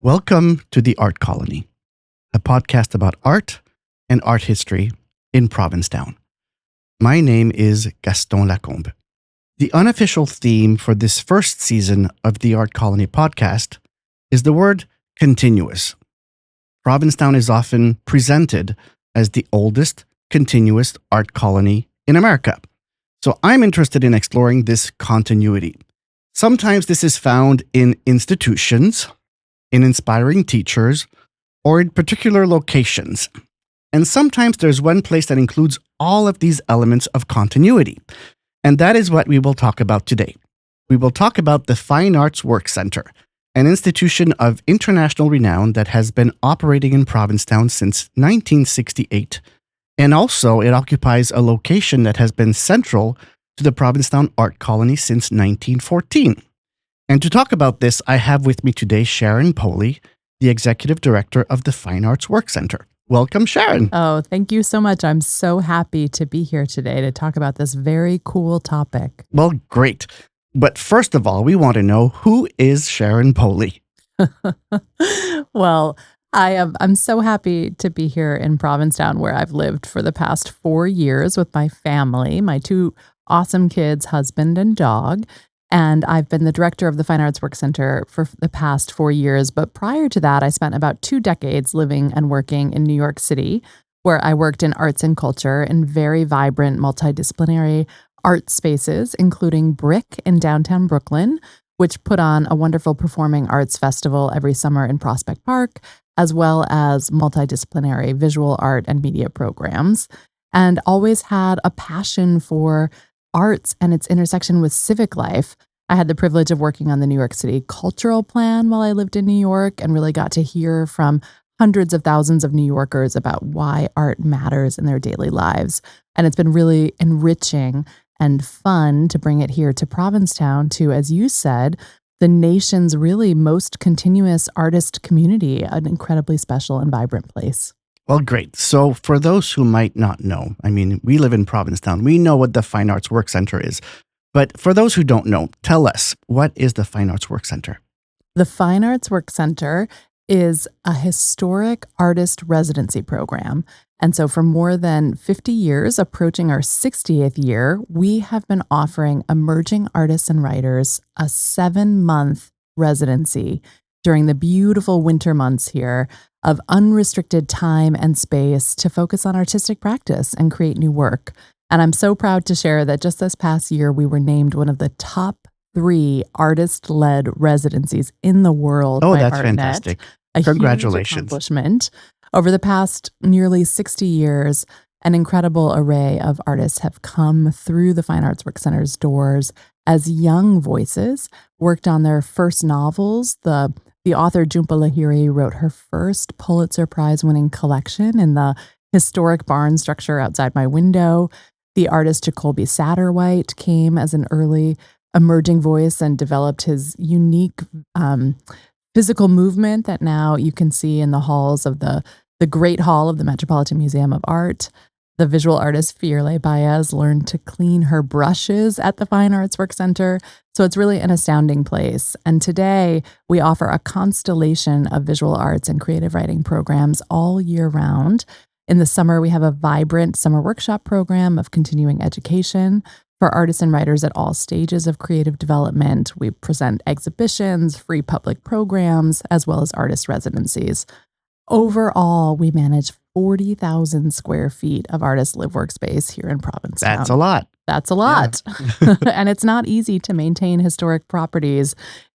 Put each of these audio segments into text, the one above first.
Welcome to the Art Colony, a podcast about art and art history in Provincetown. My name is Gaston Lacombe. The unofficial theme for this first season of the Art Colony podcast is the word continuous. Provincetown is often presented as the oldest continuous art colony in America. So I'm interested in exploring this continuity. Sometimes this is found in institutions, in inspiring teachers, or in particular locations. And sometimes there's one place that includes all of these elements of continuity. And that is what we will talk about today. We will talk about the Fine Arts Work Center, an institution of international renown that has been operating in Provincetown since 1968. And also, it occupies a location that has been central to the Provincetown Art Colony since 1914. And to talk about this, I have with me today Sharon Polli, the Executive Director of the Fine Arts Work Center. Welcome, Sharon. Oh, thank you so much. I'm so happy to be here today to talk about this very cool topic. Well, great. But first of all, we want to know, who is Sharon Polli? Well, I'm so happy to be here in Provincetown, where I've lived for the past 4 years with my family, my 2 awesome kids, husband and dog. And I've been the director of the Fine Arts Work Center for the past 4 years. But prior to that, I spent about 2 decades living and working in New York City, where I worked in arts and culture in very vibrant, multidisciplinary art spaces, including Brick in downtown Brooklyn, which put on a wonderful performing arts festival every summer in Prospect Park, as well as multidisciplinary visual art and media programs, and always had a passion for arts and its intersection with civic life. I had the privilege of working on the New York City Cultural Plan while I lived in New York, and really got to hear from hundreds of thousands of New Yorkers about why art matters in their daily lives. And it's been really enriching and fun to bring it here to Provincetown to, as you said, the nation's really most continuous artist community, an incredibly special and vibrant place. Well, great. So for those who might not know, we live in Provincetown. We know what the Fine Arts Work Center is. But for those who don't know, tell us, what is the Fine Arts Work Center? The Fine Arts Work Center is a historic artist residency program. And so for more than 50 years, approaching our 60th year, we have been offering emerging artists and writers a 7-month residency during the beautiful winter months here of unrestricted time and space to focus on artistic practice and create new work. And I'm so proud to share that just this past year, we were named one of the top 3 artist-led residencies in the world by that's ArtNet. Fantastic. A Congratulations. huge accomplishment. Over the past nearly 60 years, an incredible array of artists have come through the Fine Arts Work Center's doors as young voices, worked on their first novels. The author Jhumpa Lahiri wrote her first Pulitzer Prize-winning collection in the historic barn structure outside my window. The artist Jacoby Satterwhite came as an early emerging voice and developed his unique physical movement that now you can see in the halls of the Great Hall of the Metropolitan Museum of Art. The visual artist Fiorle Baez learned to clean her brushes at the Fine Arts Work Center. So it's really an astounding place. And today we offer a constellation of visual arts and creative writing programs all year round. In the summer, we have a vibrant summer workshop program of continuing education for artists and writers at all stages of creative development. We present exhibitions, free public programs, as well as artist residencies. Overall, we manage 40,000 square feet of artist live workspace here in Provincetown. That's a lot. That's a lot. Yeah. And it's not easy to maintain historic properties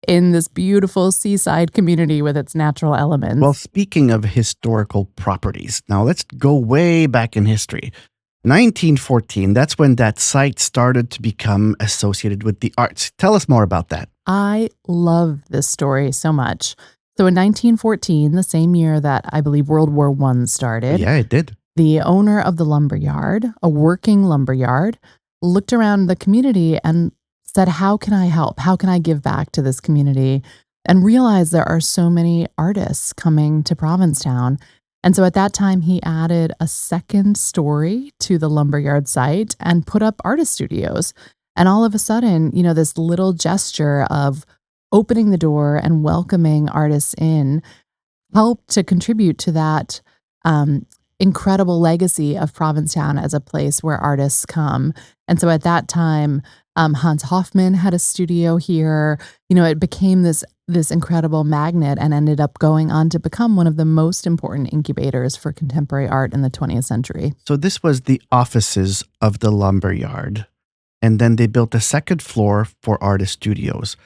in this beautiful seaside community with its natural elements. Well, speaking of historical properties, now let's go way back in history. 1914, that's when that site started to become associated with the arts. Tell us more about that. I love this story so much. So in 1914, the same year that I believe World War I started. Yeah, it did. The owner of the lumberyard, a working lumberyard, looked around the community and said, how can I help? How can I give back to this community? And realized there are so many artists coming to Provincetown. And so at that time, he added a second story to the lumberyard site and put up artist studios. And all of a sudden, this little gesture of opening the door and welcoming artists in helped to contribute to that incredible legacy of Provincetown as a place where artists come. And so at that time, Hans Hofmann had a studio here. It became this incredible magnet and ended up going on to become one of the most important incubators for contemporary art in the 20th century. So this was the offices of the lumberyard, and then they built a second floor for artist studios.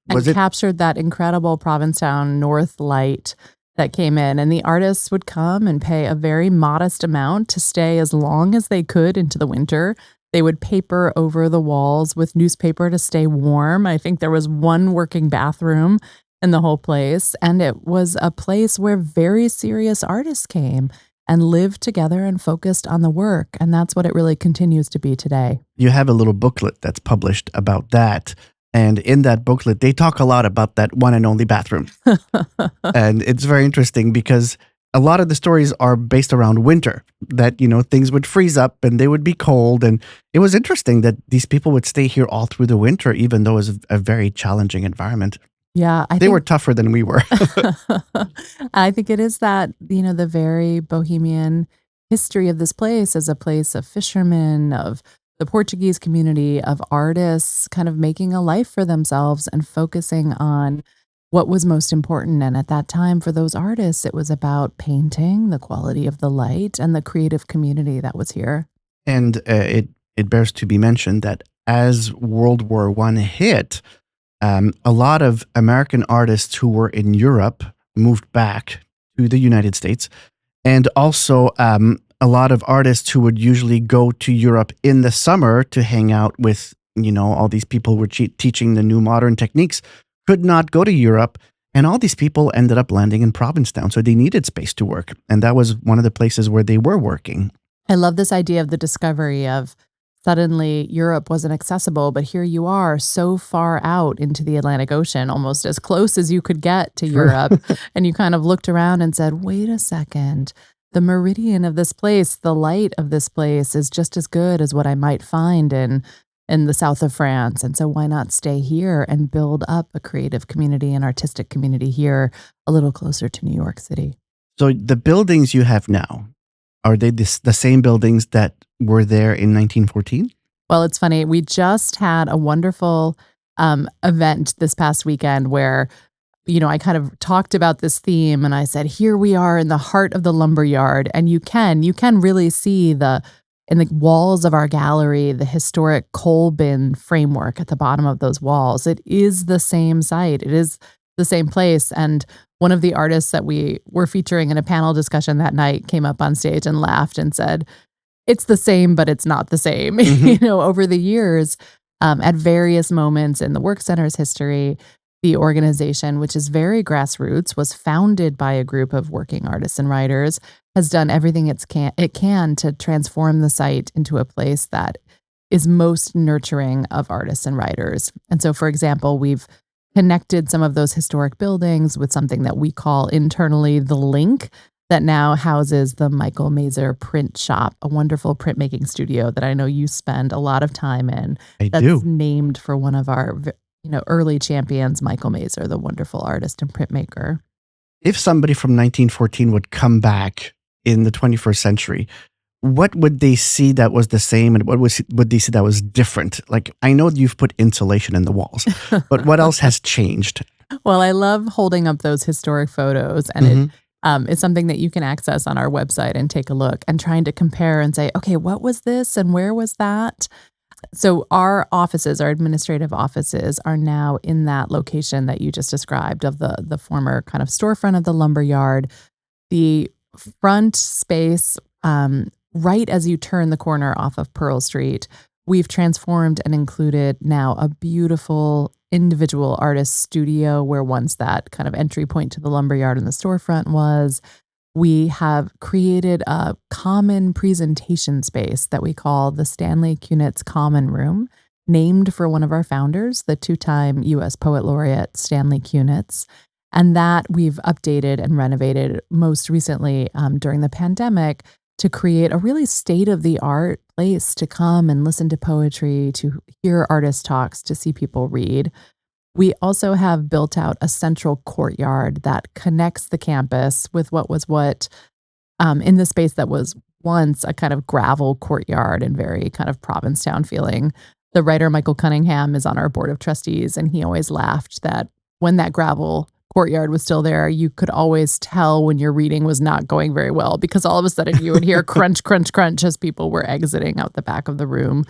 And captured that incredible Provincetown North light that came in. And the artists would come and pay a very modest amount to stay as long as they could into the winter. They would paper over the walls with newspaper to stay warm. I think there was one working bathroom in the whole place. And it was a place where very serious artists came and lived together and focused on the work. And that's what it really continues to be today. You have a little booklet that's published about that. And in that booklet, they talk a lot about that one and only bathroom. And it's very interesting because a lot of the stories are based around winter, that, things would freeze up and they would be cold. And it was interesting that these people would stay here all through the winter, even though it was a very challenging environment. Yeah. They were tougher than we were. I think it is that, the very bohemian history of this place as a place of fishermen, of the Portuguese community, of artists kind of making a life for themselves and focusing on what was most important. And at that time, for those artists, it was about painting, the quality of the light, and the creative community that was here. And it bears to be mentioned that as World War I hit, a lot of American artists who were in Europe moved back to the United States. And also a lot of artists who would usually go to Europe in the summer to hang out with, all these people who were teaching the new modern techniques could not go to Europe. And all these people ended up landing in Provincetown. So they needed space to work. And that was one of the places where they were working. I love this idea of the discovery of suddenly Europe wasn't accessible, but here you are so far out into the Atlantic Ocean, almost as close as you could get to Europe. And you kind of looked around and said, wait a second. The meridian of this place, the light of this place is just as good as what I might find in the south of France. And so why not stay here and build up a creative community and artistic community here a little closer to New York City? So the buildings you have now, are they the same buildings that were there in 1914? Well, it's funny. We just had a wonderful event this past weekend where I kind of talked about this theme and I said, here we are in the heart of the lumberyard. And you can really see in the walls of our gallery, the historic coal bin framework at the bottom of those walls. It is the same site. It is the same place. And one of the artists that we were featuring in a panel discussion that night came up on stage and laughed and said, it's the same, but it's not the same. Mm-hmm. Over the years, at various moments in the Work Center's history, the organization, which is very grassroots, was founded by a group of working artists and writers, has done everything it can to transform the site into a place that is most nurturing of artists and writers. And so, for example, we've connected some of those historic buildings with something that we call internally the Link, that now houses the Michael Mazer Print Shop, a wonderful printmaking studio that I know you spend a lot of time in. I do. Named for one of our early champions, Michael Mazer, the wonderful artist and printmaker. If somebody from 1914 would come back in the 21st century, what would they see that was the same and what would they see that was different? Like, I know you've put insulation in the walls, but what else has changed? Well, I love holding up those historic photos, and it's something that you can access on our website and take a look and trying to compare and say, okay, what was this and where was that? So our offices, our administrative offices, are now in that location that you just described of the former kind of storefront of the lumberyard. The front space, right as you turn the corner off of Pearl Street, we've transformed and included now a beautiful individual artist studio where once that kind of entry point to the lumberyard and the storefront was. We have created a common presentation space that we call the Stanley Kunitz Common Room, named for one of our founders, the two-time U.S. Poet Laureate Stanley Kunitz. And that we've updated and renovated most recently during the pandemic to create a really state-of-the-art place to come and listen to poetry, to hear artist talks, to see people read. We also have built out a central courtyard that connects the campus with what in the space that was once a kind of gravel courtyard and very kind of Provincetown feeling. The writer Michael Cunningham is on our board of trustees, and he always laughed that when that gravel courtyard was still there, you could always tell when your reading was not going very well because all of a sudden you would hear crunch, crunch, crunch as people were exiting out the back of the room.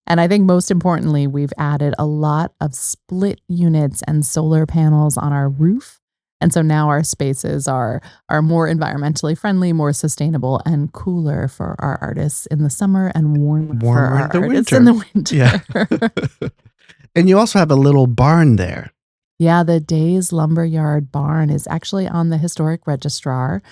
And I think most importantly, we've added a lot of split units and solar panels on our roof. And so now our spaces are more environmentally friendly, more sustainable, and cooler for our artists in the summer and warmer for Warmer our in the artists winter. in the winter. Yeah. And you also have a little barn there. Yeah, the Days Lumberyard Barn is actually on the historic registrar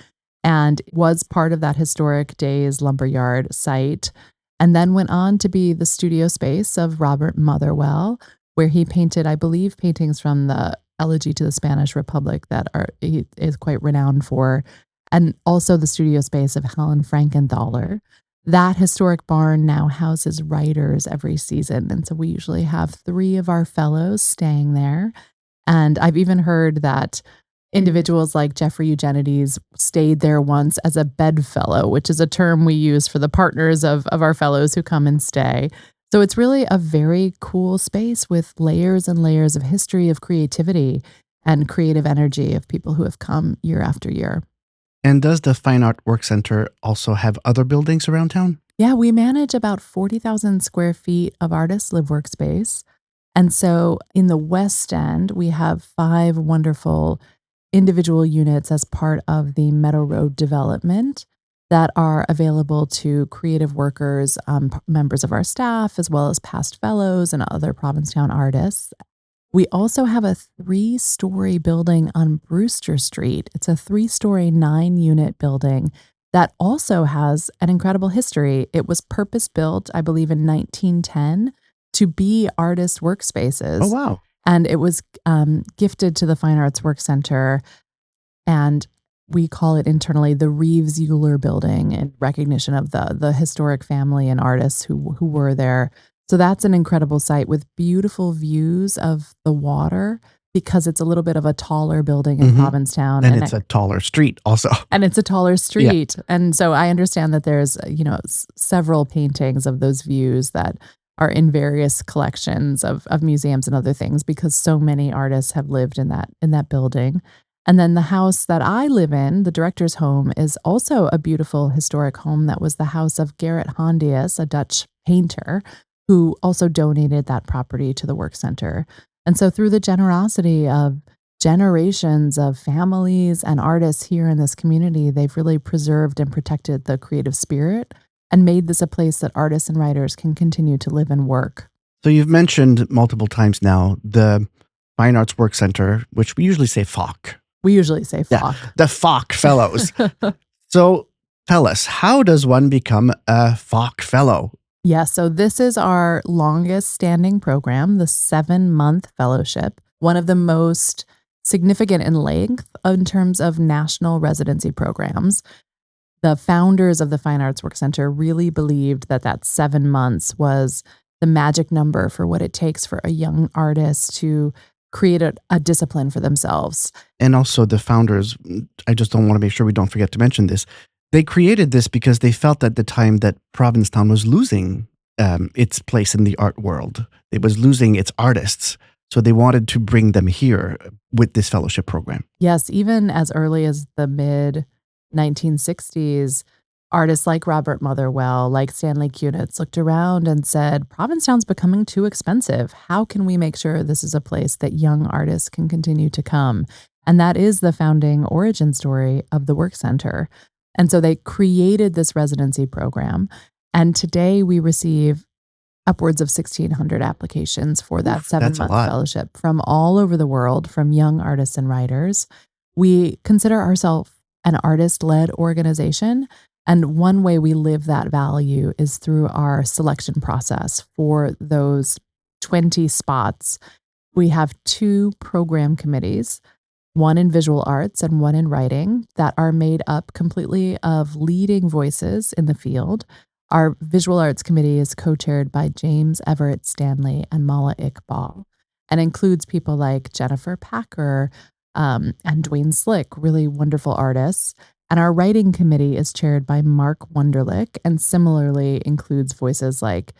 and was part of that historic Days Lumberyard site, and then went on to be the studio space of Robert Motherwell, where he painted, I believe, paintings from the Elegy to the Spanish Republic that he is quite renowned for, and also the studio space of Helen Frankenthaler. That historic barn now houses writers every season, and so we usually have 3 of our fellows staying there. And I've even heard that individuals like Jeffrey Eugenides stayed there once as a bedfellow, which is a term we use for the partners of our fellows who come and stay. So it's really a very cool space with layers and layers of history, of creativity, and creative energy of people who have come year after year. And does the Fine Art Work Center also have other buildings around town? Yeah, we manage about 40,000 square feet of artist live workspace. And so in the West End, we have 5 wonderful individual units as part of the Meadow Road development that are available to creative workers, members of our staff, as well as past fellows and other Provincetown artists. We also have a 3-story building on Brewster Street. It's a 3-story, 9-unit building that also has an incredible history. It was purpose-built, I believe, in 1910 to be artist workspaces. Oh, wow. And it was gifted to the Fine Arts Work Center, and we call it internally the Reeves Euler Building in recognition of the historic family and artists who were there. So that's an incredible site with beautiful views of the water because it's a little bit of a taller building in Provincetown. And it's a taller street also. And it's a taller street. Yeah. And so I understand that there's, several paintings of those views that are in various collections of museums and other things because so many artists have lived in that building. And then the house that I live in, the director's home, is also a beautiful historic home that was the house of Gerrit Hondius, a Dutch painter, who also donated that property to the work center. And so through the generosity of generations of families and artists here in this community, they've really preserved and protected the creative spirit and made this a place that artists and writers can continue to live and work. So you've mentioned multiple times now the Fine Arts Work Center, which we usually say FAWC. We usually say FAWC. Yeah, the FAWC Fellows. So tell us, how does one become a FAWC Fellow? Yeah, so this is our longest standing program, the 7-month fellowship, one of the most significant in length in terms of national residency programs. The founders of the Fine Arts Work Center really believed that 7 months was the magic number for what it takes for a young artist to create a discipline for themselves. And also the founders, I just don't want to make sure we don't forget to mention this. They created this because they felt at the time that Provincetown was losing its place in the art world. It was losing its artists. So they wanted to bring them here with this fellowship program. Yes, even as early as the mid-1960s, artists like Robert Motherwell, like Stanley Kunitz, looked around and said, Provincetown's becoming too expensive. How can we make sure this is a place that young artists can continue to come? And that is the founding origin story of the Work Center. And so they created this residency program. And today we receive upwards of 1,600 applications for that 7-month fellowship from all over the world, from young artists and writers. We consider ourselves an artist-led organization. And one way we live that value is through our selection process for those 20 spots. We have 2 program committees, one in visual arts and one in writing, that are made up completely of leading voices in the field. Our visual arts committee is co-chaired by James Everett Stanley and Mala Iqbal. and includes people like Jennifer Packer and Dwayne Slick, really wonderful artists. And our writing committee is chaired by Mark Wunderlich and similarly includes voices like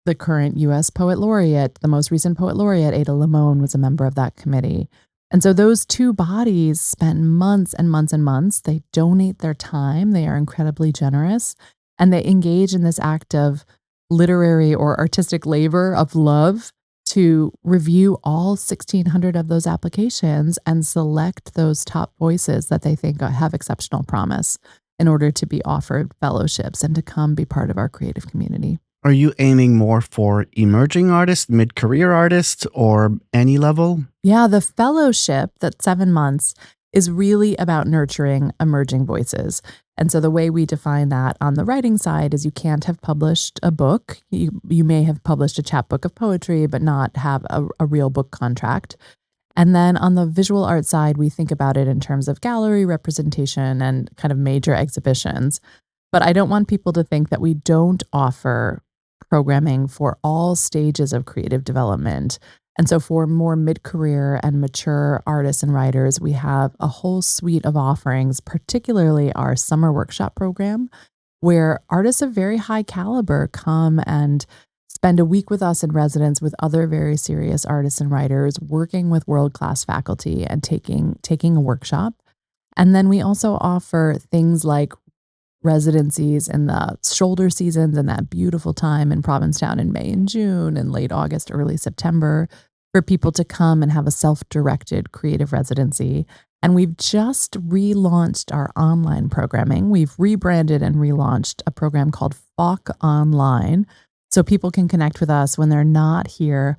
the current US poet laureate, the most recent poet laureate, Ada Limon, was a member of that committee. And so those two bodies spent months and months and months. They donate their time. They are incredibly generous. And they engage in this act of literary or artistic labor of love to review all 1,600 of those applications and select those top voices that they think have exceptional promise in order to be offered fellowships and to come be part of our creative community. Are you aiming more for emerging artists, mid-career artists, or any level? Yeah, the fellowship, that 7 months, is really about nurturing emerging voices. And so the way we define that on the writing side is you can't have published a book. You may have published a chapbook of poetry, but not have a real book contract. And then on the visual art side, we think about it in terms of gallery representation and kind of major exhibitions. But I don't want people to think that we don't offer programming for all stages of creative development. And so for more mid-career and mature artists and writers, we have a whole suite of offerings, particularly our summer workshop program, where artists of very high caliber come and spend a week with us in residence with other very serious artists and writers, working with world-class faculty and taking a workshop. And then we also offer things like residencies in the shoulder seasons and that beautiful time in Provincetown in May and June and late August, early September for people to come and have a self-directed creative residency. And we've just relaunched our online programming. We've rebranded and relaunched a program called FAWC Online. So people can connect with us when they're not here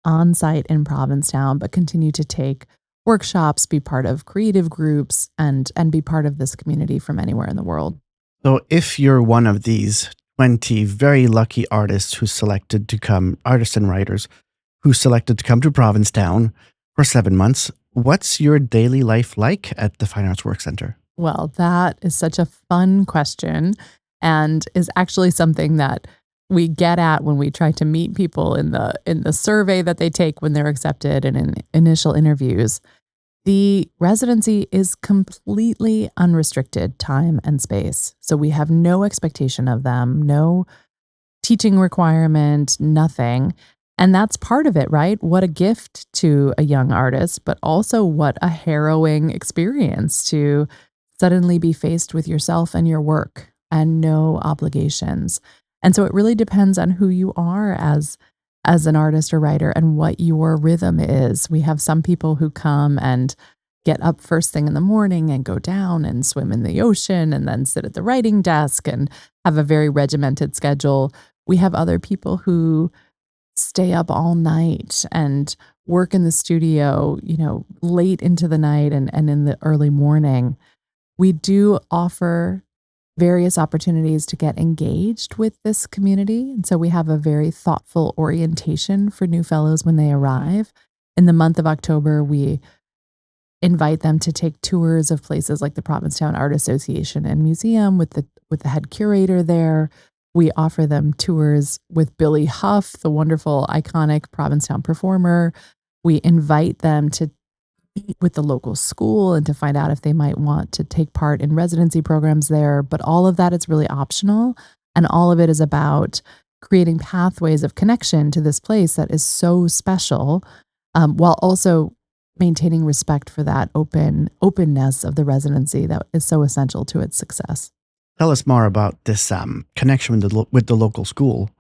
on site in Provincetown, but continue to take workshops, be part of creative groups, and be part of this community from anywhere in the world. So if you're one of these 20 very lucky artists artists and writers who selected to come to Provincetown for 7 months, what's your daily life like at the Fine Arts Work Center? Well, that is such a fun question and is actually something that we get at when we try to meet people in the survey that they take when they're accepted and in initial interviews. The residency is completely unrestricted time and space. So we have no expectation of them, no teaching requirement, nothing. And that's part of it, right? What a gift to a young artist, but also what a harrowing experience to suddenly be faced with yourself and your work and no obligations. And so it really depends on who you are as an artist or writer and what your rhythm is. We have some people who come and get up first thing in the morning and go down and swim in the ocean and then sit at the writing desk and have a very regimented schedule. We have other people who stay up all night and work in the studio, late into the night and in the early morning. We do offer various opportunities to get engaged with this community. And so we have a very thoughtful orientation for new fellows when they arrive. In the month of October, we invite them to take tours of places like the Provincetown Art Association and Museum with the head curator there. We offer them tours with Billy Huff, the wonderful, iconic Provincetown performer. We invite them to meet with the local school and to find out if they might want to take part in residency programs there. But all of that is really optional. And all of it is about creating pathways of connection to this place that is so special, while also maintaining respect for that openness of the residency that is so essential to its success. Tell us more about this connection with the local school.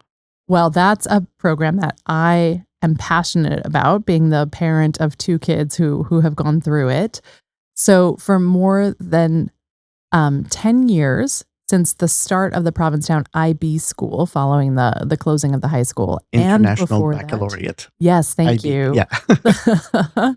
Well, that's a program that I am passionate about, being the parent of 2 kids who have gone through it. So for more than 10 years, since the start of the Provincetown IB school following the closing of the high school International and before Baccalaureate. That, yes, thank IB, you. Yeah.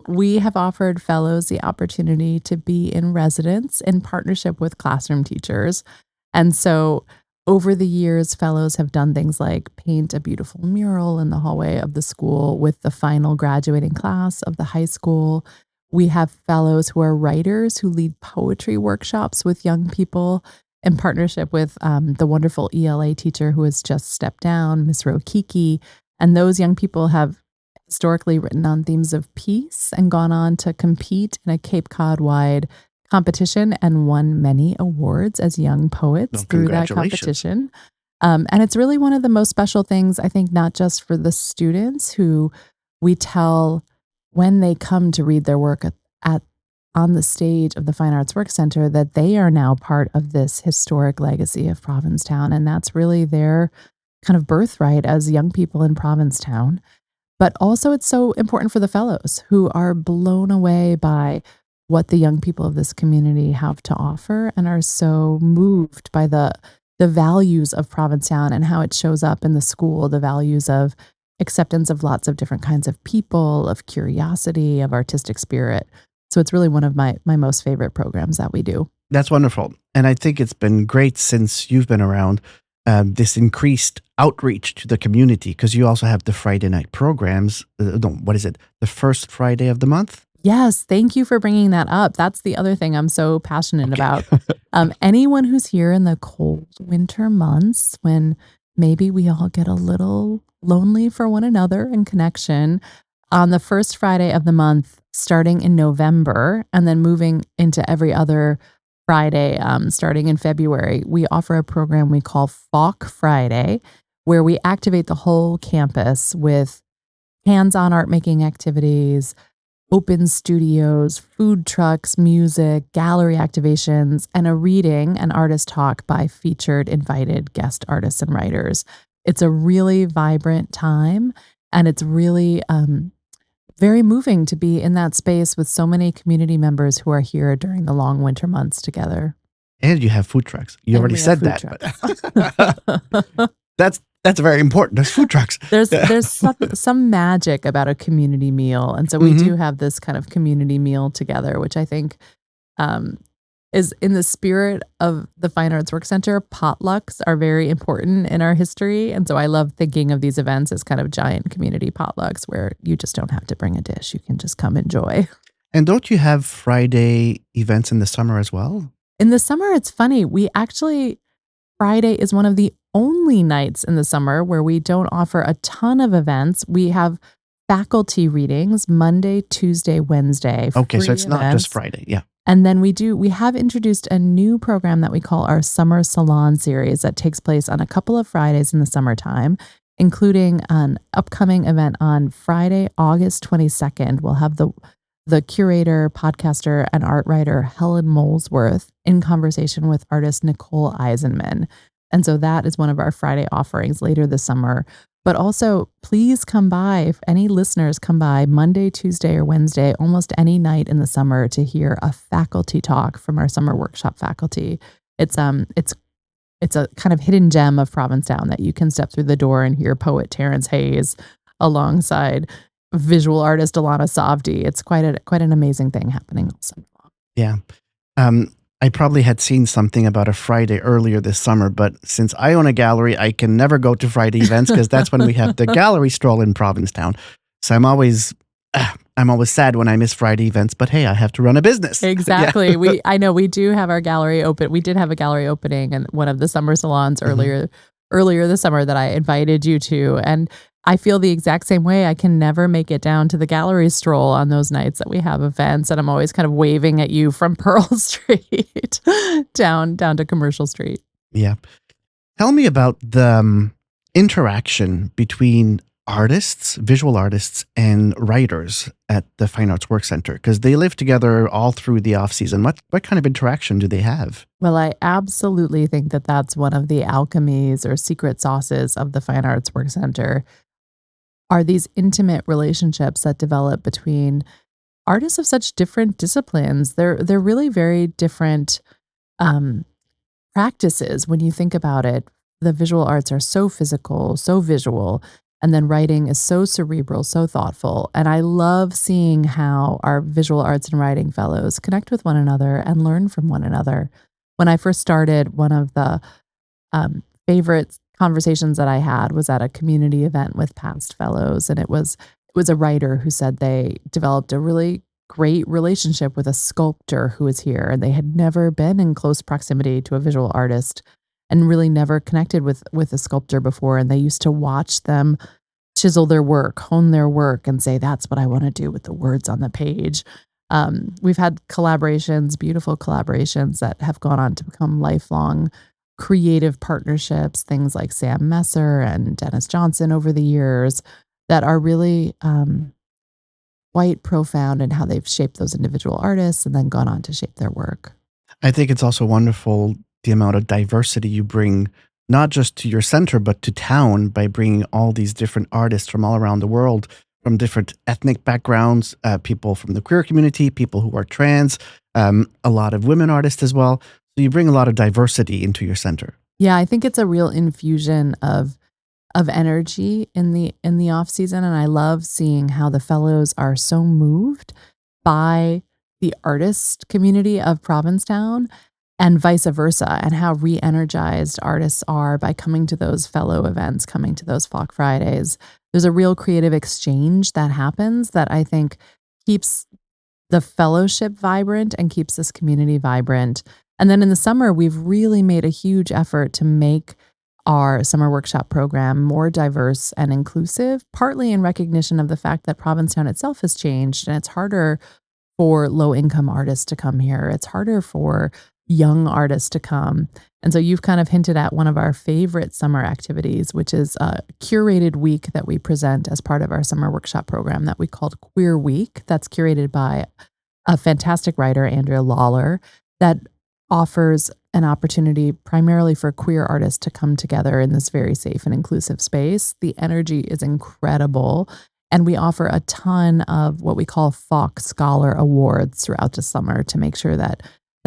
We have offered fellows the opportunity to be in residence in partnership with classroom teachers. And so over the years, fellows have done things like paint a beautiful mural in the hallway of the school with the final graduating class of the high school. We have fellows who are writers who lead poetry workshops with young people in partnership with the wonderful ELA teacher who has just stepped down, Miss Rokiki. And those young people have historically written on themes of peace and gone on to compete in a Cape Cod-wide competition and won many awards as young poets Well, through that congratulations. competition. And it's really one of the most special things, I think, not just for the students who we tell when they come to read their work at on the stage of the Fine Arts Work Center that they are now part of this historic legacy of Provincetown. And that's really their kind of birthright as young people in Provincetown. But also, it's so important for the fellows who are blown away by what the young people of this community have to offer and are so moved by the values of Provincetown and how it shows up in the school, the values of acceptance of lots of different kinds of people, of curiosity, of artistic spirit. So it's really one of my most favorite programs that we do. That's wonderful. And I think it's been great since you've been around, this increased outreach to the community, because you also have the Friday night programs. No, what is it? The first Friday of the month? Yes, thank you for bringing that up. That's the other thing I'm so passionate about. Anyone who's here in the cold winter months when maybe we all get a little lonely for one another and connection, on the first Friday of the month, starting in November, and then moving into every other Friday, starting in February, we offer a program we call FAWC Friday, where we activate the whole campus with hands-on art making activities, open studios, food trucks, music, gallery activations, and a reading and artist talk by featured invited guest artists and writers. It's a really vibrant time, and it's really very moving to be in that space with so many community members who are here during the long winter months together. And you have food trucks. You And already we have said food that. But that's very important. There's food trucks. There's some magic about a community meal. And so we do have this kind of community meal together, which I think is in the spirit of the Fine Arts Work Center. Potlucks are very important in our history. And so I love thinking of these events as kind of giant community potlucks where you just don't have to bring a dish. You can just come enjoy. And don't you have Friday events in the summer as well? In the summer, it's funny. Friday is one of the only nights in the summer where we don't offer a ton of events. We have faculty readings Monday, Tuesday, Wednesday. Okay, so it's not events. just Friday. Yeah. And then we have introduced a new program that we call our Summer Salon series that takes place on a couple of Fridays in the summertime, including an upcoming event on Friday, August 22nd. We'll have the curator, podcaster, and art writer Helen Molesworth in conversation with artist Nicole Eisenman. And so that is one of our Friday offerings later this summer. But also, please come by, if any listeners come by Monday, Tuesday, or Wednesday, almost any night in the summer to hear a faculty talk from our summer workshop faculty. It's a kind of hidden gem of Provincetown that you can step through the door and hear poet Terrence Hayes alongside visual artist Alana Savdi. It's quite an amazing thing happening all summer long. Yeah. I probably had seen something about a Friday earlier this summer, but since I own a gallery, I can never go to Friday events because that's when we have the gallery stroll in Provincetown. So I'm always sad when I miss Friday events, but hey, I have to run a business. Exactly. Yeah. I know we do have our gallery open. We did have a gallery opening in one of the summer salons earlier this summer that I invited you to. And I feel the exact same way. I can never make it down to the gallery stroll on those nights that we have events. And I'm always kind of waving at you from Pearl Street down to Commercial Street. Yeah. Tell me about the interaction between artists, visual artists, and writers at the Fine Arts Work Center, because they live together all through the off season. What kind of interaction do they have? Well, I absolutely think that that's one of the alchemies or secret sauces of the Fine Arts Work Center, are these intimate relationships that develop between artists of such different disciplines. They're really very different practices when you think about it. The visual arts are so physical, so visual, and then writing is so cerebral, so thoughtful. And I love seeing how our visual arts and writing fellows connect with one another and learn from one another. When I first started, one of the favorite conversations that I had was at a community event with past fellows. And it was a writer who said they developed a really great relationship with a sculptor who was here, and they had never been in close proximity to a visual artist and really never connected with a sculptor before. And they used to watch them chisel their work, hone their work, and say, that's what I want to do with the words on the page. We've had collaborations, beautiful collaborations that have gone on to become lifelong creative partnerships, things like Sam Messer and Dennis Johnson over the years that are really quite profound in how they've shaped those individual artists and then gone on to shape their work. I think it's also wonderful the amount of diversity you bring, not just to your center, but to town by bringing all these different artists from all around the world, from different ethnic backgrounds, people from the queer community, people who are trans, a lot of women artists as well. So you bring a lot of diversity into your center. Yeah, I think it's a real infusion of energy in the off season, and I love seeing how the fellows are so moved by the artist community of Provincetown and vice versa, and how re-energized artists are by coming to those fellow events, coming to those FAWC Fridays. There's a real creative exchange that happens that I think keeps the fellowship vibrant and keeps this community vibrant. And then in the summer, we've really made a huge effort to make our summer workshop program more diverse and inclusive, partly in recognition of the fact that Provincetown itself has changed and it's harder for low-income artists to come here. It's harder for young artists to come. And so you've kind of hinted at one of our favorite summer activities, which is a curated week that we present as part of our summer workshop program that we called Queer Week. That's curated by a fantastic writer, Andrea Lawler, that offers an opportunity primarily for queer artists to come together in this very safe and inclusive space. The energy is incredible. And we offer a ton of what we call FAWC Scholar Awards throughout the summer to make sure that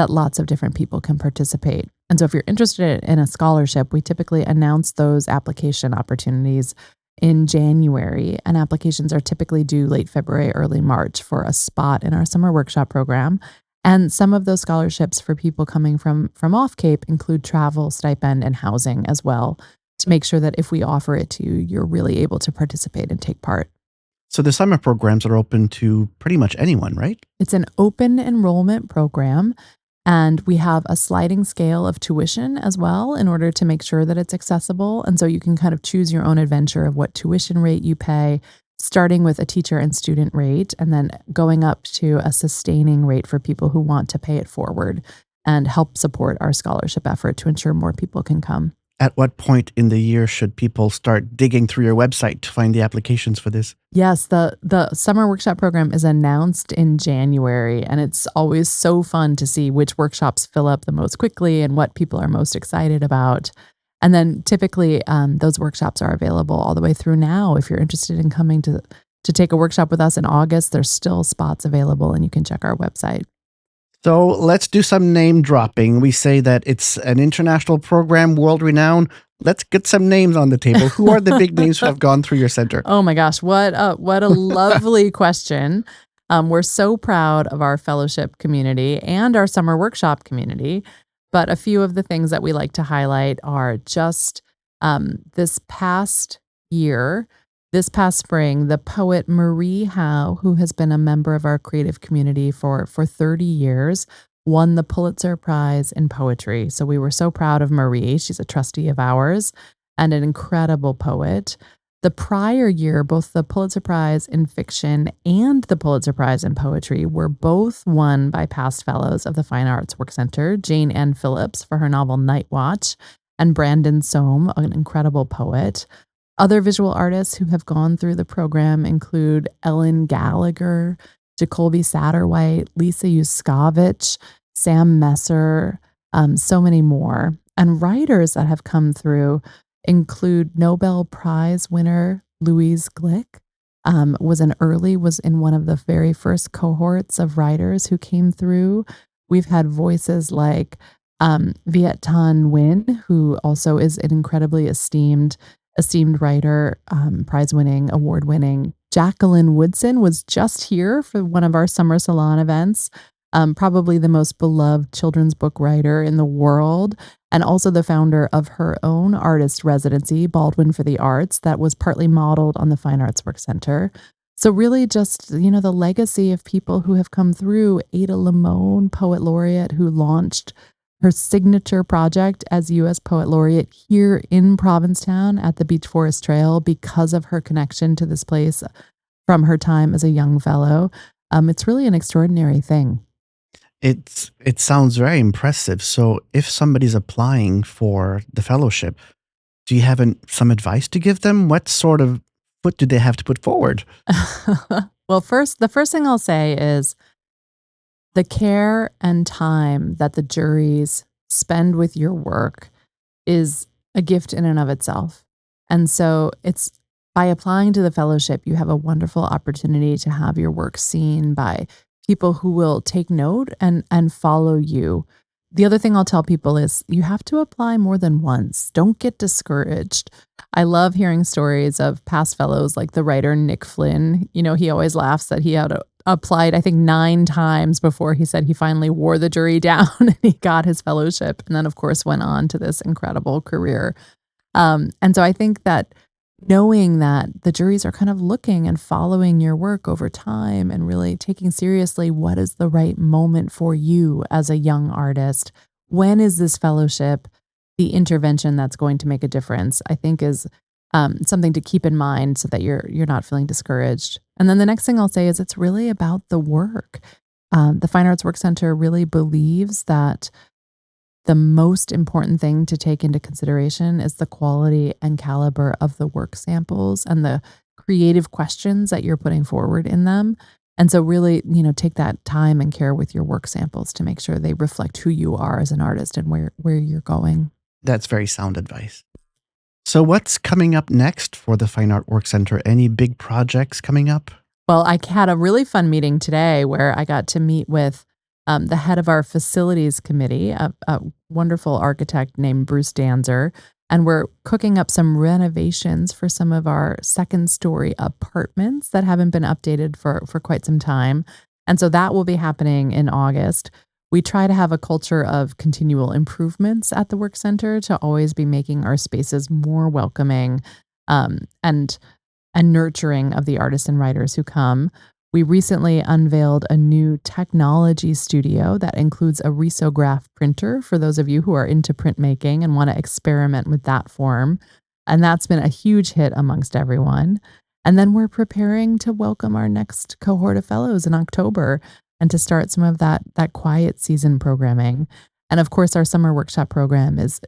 lots of different people can participate. And so if you're interested in a scholarship, we typically announce those application opportunities in January, and applications are typically due late February, early March for a spot in our summer workshop program. And some of those scholarships for people coming from off Cape include travel, stipend, and housing as well, to make sure that if we offer it to you, you're really able to participate and take part. So the summer programs are open to pretty much anyone, right? It's an open enrollment program, and we have a sliding scale of tuition as well in order to make sure that it's accessible. And so you can kind of choose your own adventure of what tuition rate you pay, starting with a teacher and student rate and then going up to a sustaining rate for people who want to pay it forward and help support our scholarship effort to ensure more people can come. At what point in the year should people start digging through your website to find the applications for this? Yes, the summer workshop program is announced in January, and it's always so fun to see which workshops fill up the most quickly and what people are most excited about. And then typically those workshops are available all the way through now. If you're interested in coming to take a workshop with us in August, there's still spots available, and you can check our website. So let's do some name dropping. We say that it's an international program, world renowned. Let's get some names on the table. Who are the big names who have gone through your center? Oh my gosh, what a lovely question. We're so proud of our fellowship community and our summer workshop community. But a few of the things that we like to highlight are just this past spring, the poet Marie Howe, who has been a member of our creative community for 30 years, won the Pulitzer Prize in poetry. So we were so proud of Marie. She's a trustee of ours and an incredible poet. The prior year, both the Pulitzer Prize in fiction and the Pulitzer Prize in poetry were both won by past fellows of the Fine Arts Work Center, Jane Ann Phillips for her novel Night Watch, and Brandon Soame, an incredible poet. Other visual artists who have gone through the program include Ellen Gallagher, Jacolby Satterwhite, Lisa Yuskavich, Sam Messer, so many more. And writers that have come through include Nobel Prize winner Louise Glick, was in one of the very first cohorts of writers who came through. We've had voices like Viet Thanh Nguyen, who also is an incredibly esteemed writer, prize-winning, award-winning. Jacqueline Woodson was just here for one of our summer salon events, probably the most beloved children's book writer in the world, and also the founder of her own artist residency, Baldwin for the Arts, that was partly modeled on the Fine Arts Work Center. So really just, the legacy of people who have come through. Ada Limon, poet laureate, who launched her signature project as U.S. Poet Laureate here in Provincetown at the Beach Forest Trail because of her connection to this place from her time as a young fellow. It's really an extraordinary thing. It sounds very impressive. So if somebody's applying for the fellowship, do you have some advice to give them? What sort of foot do they have to put forward? Well, the first thing I'll say is the care and time that the juries spend with your work is a gift in and of itself. And so it's by applying to the fellowship, you have a wonderful opportunity to have your work seen by people who will take note and follow you. The other thing I'll tell people is you have to apply more than once. Don't get discouraged. I love hearing stories of past fellows like the writer Nick Flynn. He always laughs that he had applied, I think, 9 times before he said he finally wore the jury down and he got his fellowship. And then, of course, went on to this incredible career. And so I think that knowing that the juries are kind of looking and following your work over time and really taking seriously what is the right moment for you as a young artist, when is this fellowship the intervention that's going to make a difference, I think is something to keep in mind so that you're not feeling discouraged. And then the next thing I'll say is it's really about the work. The Fine Arts Work Center really believes that the most important thing to take into consideration is the quality and caliber of the work samples and the creative questions that you're putting forward in them. And so really, take that time and care with your work samples to make sure they reflect who you are as an artist and where you're going. That's very sound advice. So what's coming up next for the Fine Art Work Center? Any big projects coming up? Well, I had a really fun meeting today where I got to meet with the head of our facilities committee, a wonderful architect named Bruce Danzer, and we're cooking up some renovations for some of our second-story apartments that haven't been updated for quite some time. And so that will be happening in August. We try to have a culture of continual improvements at the work center to always be making our spaces more welcoming and nurturing of the artists and writers who come. We recently unveiled a new technology studio that includes a risograph printer for those of you who are into printmaking and want to experiment with that form. And that's been a huge hit amongst everyone. And then we're preparing to welcome our next cohort of fellows in October and to start some of that quiet season programming. And of course, our summer workshop program is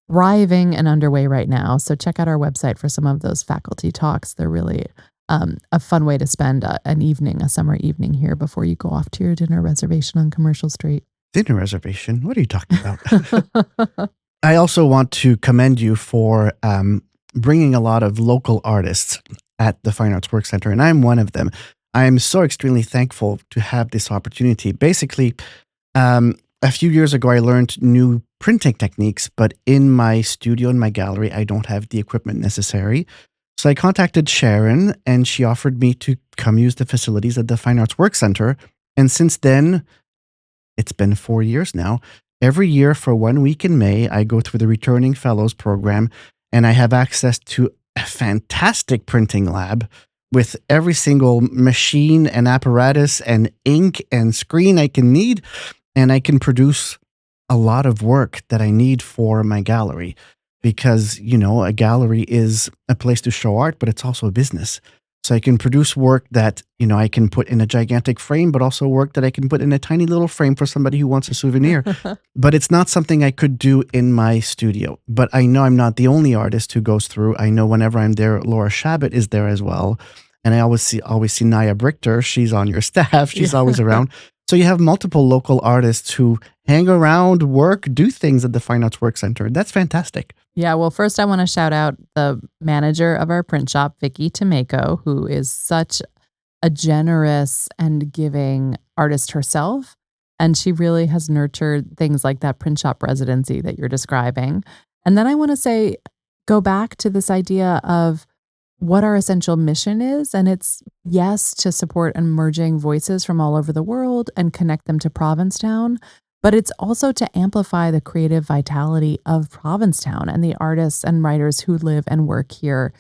thriving and underway right now. So check out our website for some of those faculty talks. They're really a fun way to spend a summer evening here before you go off to your dinner reservation on Commercial Street. Dinner reservation? What are you talking about? I also want to commend you for bringing a lot of local artists at the Fine Arts Work Center, and I'm one of them. I'm so extremely thankful to have this opportunity. Basically, a few years ago, I learned new printing techniques, but in my studio, in my gallery, I don't have the equipment necessary. So I contacted Sharon, and she offered me to come use the facilities at the Fine Arts Work Center. And since then, it's been 4 years now. Every year for 1 week in May, I go through the Returning Fellows program, and I have access to a fantastic printing lab with every single machine and apparatus and ink and screen I can need. And I can produce a lot of work that I need for my gallery. Because, a gallery is a place to show art, but it's also a business. So I can produce work that, I can put in a gigantic frame, but also work that I can put in a tiny little frame for somebody who wants a souvenir. But it's not something I could do in my studio. But I know I'm not the only artist who goes through. I know whenever I'm there, Laura Shabbat is there as well. And I always see Naya Brichter. She's on your staff. She's always around. So you have multiple local artists who hang around, work, do things at the Fine Arts Work Center. That's fantastic. Yeah, well, first I want to shout out the manager of our print shop, Vicky Tomeko, who is such a generous and giving artist herself. And she really has nurtured things like that print shop residency that you're describing. And then I want to say, go back to this idea of what our essential mission is. And it's, yes, to support emerging voices from all over the world and connect them to Provincetown. But it's also to amplify the creative vitality of Provincetown and the artists and writers who live and work here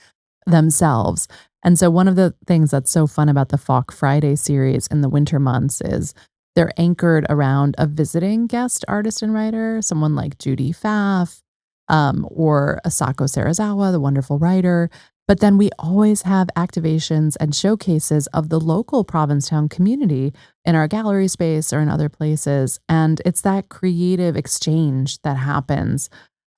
themselves. And so one of the things that's so fun about the FAWC Friday series in the winter months is They're anchored around a visiting guest artist and writer, someone like Judy Pfaff, or Asako Serizawa, the wonderful writer. But then we always have activations and showcases of the local Provincetown community in our gallery space or in other places. And it's that creative exchange that happens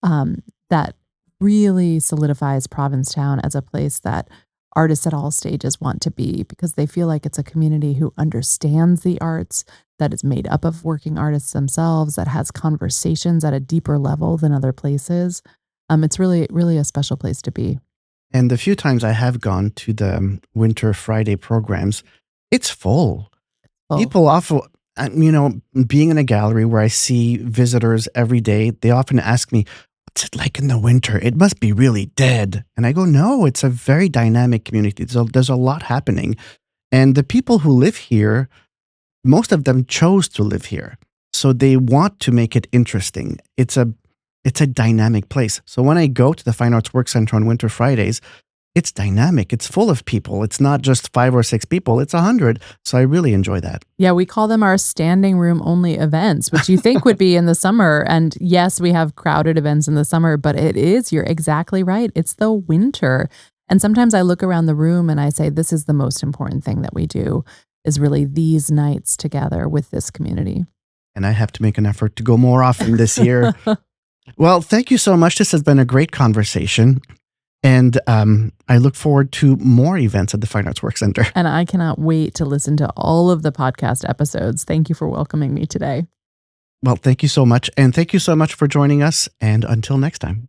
that really solidifies Provincetown as a place that artists at all stages want to be, because they feel like it's a community who understands the arts, that is made up of working artists themselves, that has conversations at a deeper level than other places. It's really, really a special place to be. And the few times I have gone to the Winter Friday programs, it's full. Oh, People often, being in a gallery where I see visitors every day, they often ask me, what's it like in the winter? It must be really dead. And I go, no, it's a very dynamic community. There's a lot happening. And the people who live here, most of them chose to live here. So they want to make it interesting. It's a dynamic place. So when I go to the Fine Arts Work Center on Winter Fridays, it's dynamic. It's full of people. It's not just 5 or 6 people. It's 100. So I really enjoy that. Yeah, we call them our standing room only events, which you think would be in the summer. And yes, we have crowded events in the summer, but you're exactly right. It's the winter. And sometimes I look around the room and I say, this is the most important thing that we do, is really these nights together with this community. And I have to make an effort to go more often this year. Well, thank you so much. This has been a great conversation. And I look forward to more events at the Fine Arts Work Center. And I cannot wait to listen to all of the podcast episodes. Thank you for welcoming me today. Well, thank you so much. And thank you so much for joining us. And until next time.